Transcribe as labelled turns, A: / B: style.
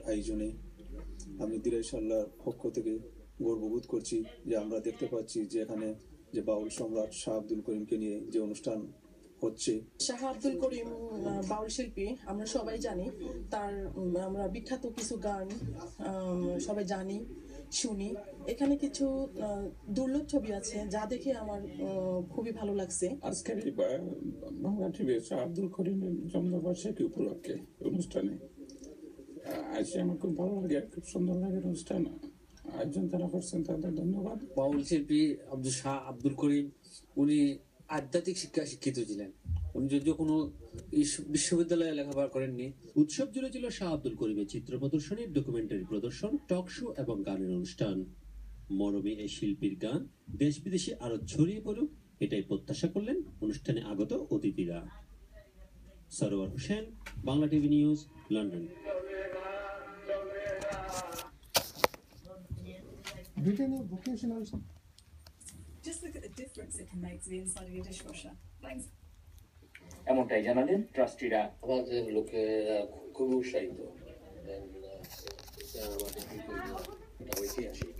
A: আয়োজনে আমি দিরাই সাল্লার পক্ষ থেকে গর্ববোধ করছি যে আমরা দেখতে পাচ্ছি যে এখানে যে বাউল সম্রাট শাহ আব্দুল করিমকে নিয়ে যে অনুষ্ঠান হচ্ছে।
B: শাহ আব্দুল করিম বাউল শিল্পী, আমরা সবাই জানি তার, আমরা বিখ্যাত কিছু গান সবাই জানি, শুনি। এখানে কিছু দুর্লভ ছবি আছে যা দেখে আমার খুবই ভালো লাগছে।
C: আজকের এই বাংলা টিভি শাহ আব্দুল করিমের জন্মবার্ষিকী উপলক্ষে অনুষ্ঠানে আসে আমার খুব ভালো লাগে, খুব সুন্দর লাগে অনুষ্ঠান আয়োজন তারা করছেন, তাদের ধন্যবাদ।
D: বাউল শিল্পী শাহ আব্দুল করিম উনি আধ্যাত্মিক শিক্ষা শিক্ষিত ছিলেন। উনি যদিও কোনো বিশ্ববিদ্যালয়ে লেখাপড়া করেননি।
E: উৎসব জুড়ে ছিল শাহ আব্দুল করিমের চিত্র প্রদর্শনী, ডকুমেন্টারি প্রদর্শন, টক শো এবং গানের অনুষ্ঠান। মরমে এই শিল্পীর গান দেশ বিদেশে আরো ছড়িয়ে পড়ুক, এটাই প্রত্যাশা করলেন অনুষ্ঠানে আগত অতিথিরা। Sarwar Hossain, Bangla TV news, London.
F: Britannia vocational.
G: Just look at the difference it can make to the inside of your dishwasher. Thanks.
H: এমনটাই জানালেন ট্রাস্টিরা।
D: আমাদের লোকেরা খুব উৎসাহিত, ঐতিহাসিক।